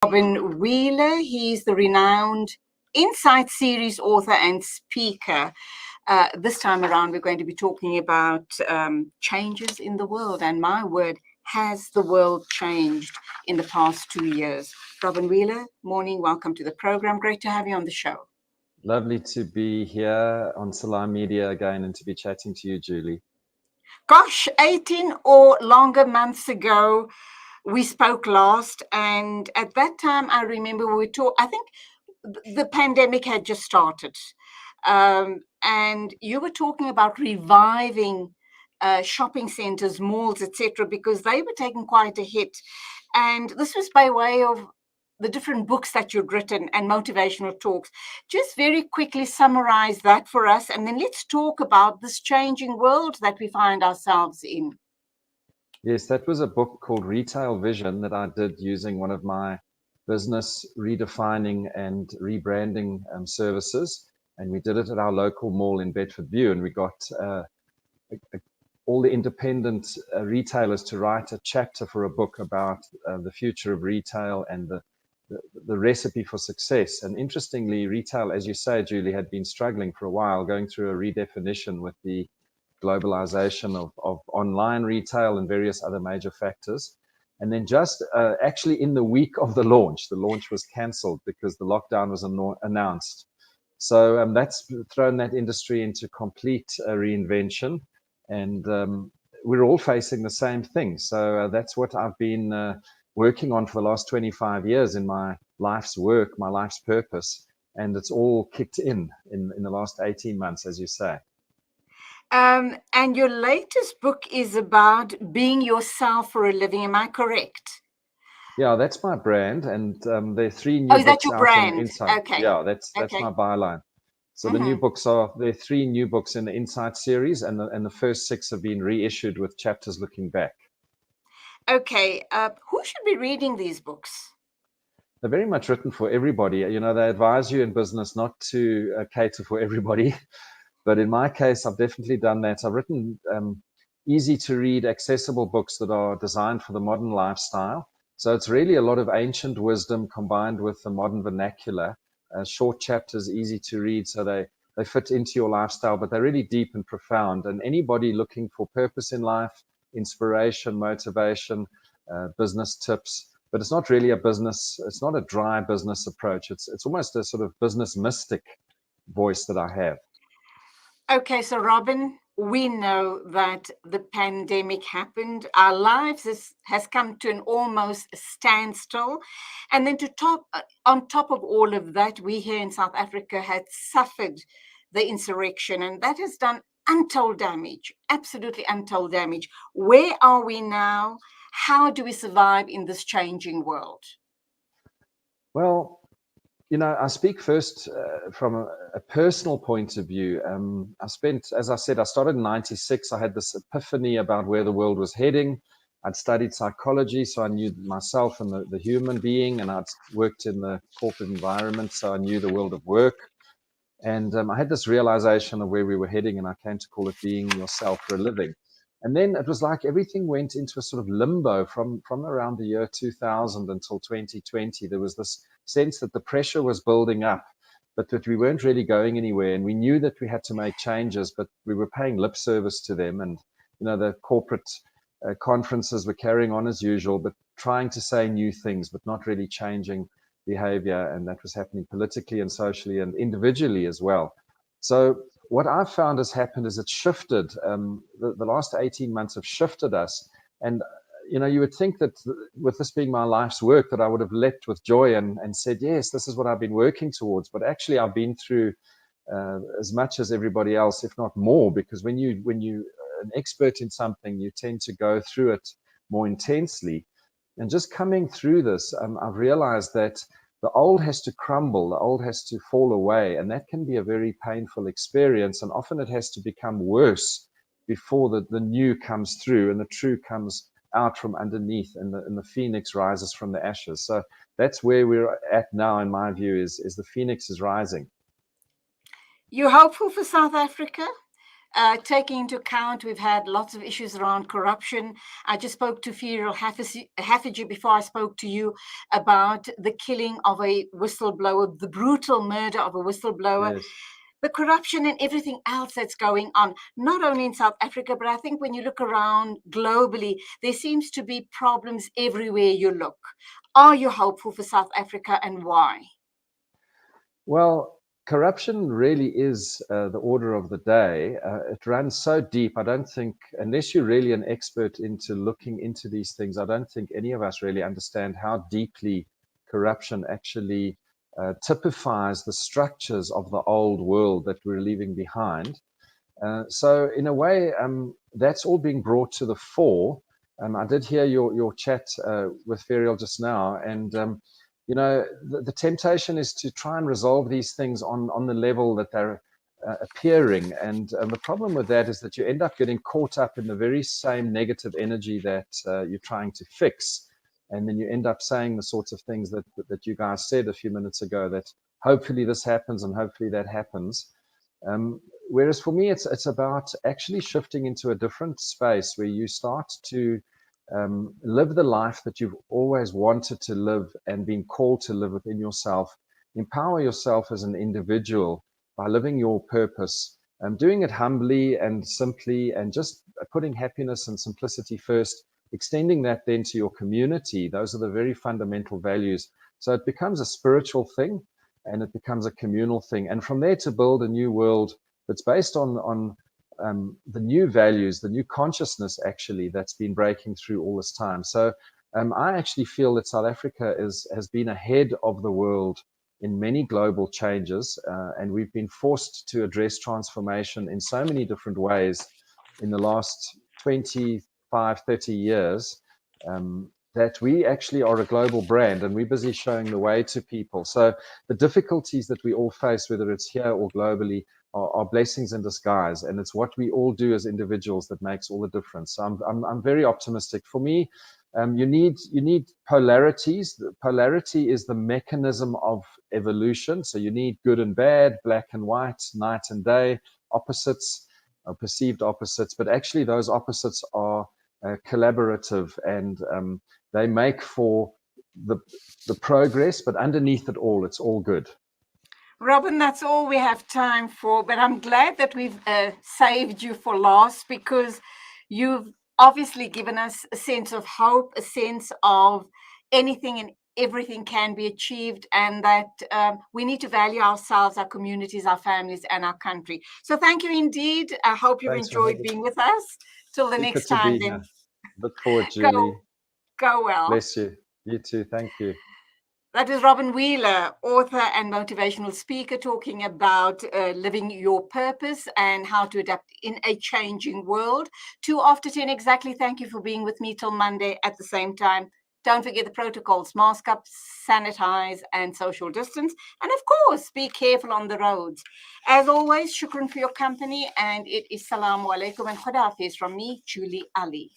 Robin Wheeler. He's the renowned Insight Series author and speaker. This time around, we're going to be talking about changes in the world. And my word, has the world changed in the past 2 years? Robin Wheeler, morning. Welcome to the program. Great to have you on the show. Lovely to be here on Salam Media again and to be chatting to you, Julie. Gosh, 18 or longer months ago, we spoke last. And at that time, I remember we were I think the pandemic had just started. And you were talking about reviving shopping centers, malls, etc., because they were taking quite a hit. And this was by way of the different books that you'd written and motivational talks. Just very quickly summarize that for us, and then let's talk about this changing world that we find ourselves in. Yes, that was a book called Retail Vision that I did using one of my business redefining and rebranding services. And we did it at our local mall in Bedford View. And we got all the independent retailers to write a chapter for a book about the future of retail and the recipe for success. And interestingly, retail, as you say, Julie, had been struggling for a while, going through a redefinition with the globalization of online retail and various other major factors. And then just actually in the week of the launch was cancelled because the lockdown was announced. So that's thrown that industry into complete reinvention. And we're all facing the same thing. So that's what I've been working on for the last 25 years in my life's work, my life's purpose. And it's all kicked in the last 18 months, as you say. And your latest book is about being yourself for a living. Am I correct? Yeah, that's my brand. And there are 3 new books is that your out brand? in Insight. Okay. Yeah, that's Okay. my byline. So the new books there are 3 new books in the Insight series, and the first 6 have been reissued with chapters looking back. Okay, who should be reading these books? They're very much written for everybody. You know, they advise you in business not to cater for everybody. But in my case, I've definitely done that. I've written easy to read, accessible books that are designed for the modern lifestyle. So it's really a lot of ancient wisdom combined with the modern vernacular. Short chapters, easy to read, so they fit into your lifestyle, but they're really deep and profound. And anybody looking for purpose in life, inspiration, motivation, business tips, but it's not really a business, it's not a dry business approach. It's almost a sort of business mystic voice that I have. Okay, so Robin, we know that the pandemic happened. Our lives has come to an almost standstill. And then on top of all of that, we here in South Africa had suffered the insurrection, and that has done untold damage, absolutely untold damage. Where are we now? How do we survive in this changing world? Well, you know, I speak first from a personal point of view. I spent, as I said, I started in 96. I had this epiphany about where the world was heading. I'd studied psychology, so I knew myself and the human being, and I'd worked in the corporate environment, so I knew the world of work. And I had this realization of where we were heading, and I came to call it being yourself for a living. And then it was like everything went into a sort of limbo from around the year 2000 until 2020. There was this sense that the pressure was building up, but that we weren't really going anywhere. And we knew that we had to make changes, but we were paying lip service to them. And, you know, the corporate conferences were carrying on as usual, but trying to say new things, but not really changing behavior. And that was happening politically and socially and individually as well. So what I've found has happened is it's shifted. The last 18 months have shifted us. And, you know, you would think that with this being my life's work, that I would have leapt with joy and said, yes, this is what I've been working towards. But actually, I've been through as much as everybody else, if not more, because when you an expert in something, you tend to go through it more intensely. And just coming through this, I've realized that the old has to crumble, the old has to fall away, and that can be a very painful experience. And often it has to become worse before the new comes through and the true comes out from underneath, and the phoenix rises from the ashes. So that's where we're at now, in my view, is the phoenix is rising. You're hopeful for South Africa? taking into account we've had lots of issues around corruption. I just spoke to Ferial Haffiji before I spoke to you about the killing of a whistleblower, the brutal murder of a whistleblower. Yes. The corruption and everything else that's going on, not only in South Africa, but I think when you look around globally, there seems to be problems everywhere you look. Are you hopeful for South Africa, and why? Well, corruption really is the order of the day. It runs so deep. I don't think, unless you're really an expert into looking into these things, I don't think any of us really understand how deeply corruption actually typifies the structures of the old world that we're leaving behind. So in a way, that's all being brought to the fore. I did hear your chat with Ferial just now, and the temptation is to try and resolve these things on the level that they're appearing. And the problem with that is that you end up getting caught up in the very same negative energy that you're trying to fix. And then you end up saying the sorts of things that you guys said a few minutes ago, that hopefully this happens and hopefully that happens. Whereas for me, it's about actually shifting into a different space where you start to live the life that you've always wanted to live and been called to live within yourself. Empower yourself as an individual by living your purpose, doing it humbly and simply, and just putting happiness and simplicity first, extending that then to your community. Those are the very fundamental values. So it becomes a spiritual thing, and it becomes a communal thing. And from there to build a new world that's based on the new values, the new consciousness actually that's been breaking through all this time. So I actually feel that South Africa has been ahead of the world in many global changes, and we've been forced to address transformation in so many different ways in the last 25, 30 years. That we actually are a global brand, and we're busy showing the way to people. So the difficulties that we all face, whether it's here or globally, are blessings in disguise, and it's what we all do as individuals that makes all the difference. So I'm very optimistic. For me, you need polarities. The polarity is the mechanism of evolution. So you need good and bad, black and white, night and day, opposites, perceived opposites. But actually, those opposites are collaborative, and they make for the progress. But underneath it all, it's all good. Robin, that's all we have time for, but I'm glad that we've saved you for last, because you've obviously given us a sense of hope, a sense of anything and everything can be achieved, and that we need to value ourselves, our communities, our families, and our country. So thank you indeed. I hope you've Thanks for enjoyed having being with us. Till the Super next to time, be then. here. Look forward, Go, Julie. go well. Bless you. You too. Thank you. That is Robin Wheeler, author and motivational speaker, talking about living your purpose and how to adapt in a changing world. 2:10 exactly. Thank you for being with me till Monday at the same time. Don't forget the protocols: mask up, sanitize, and social distance. And of course, be careful on the roads. As always, shukran for your company. And it is salamu alaikum and khuda hafiz from me, Julie Alli.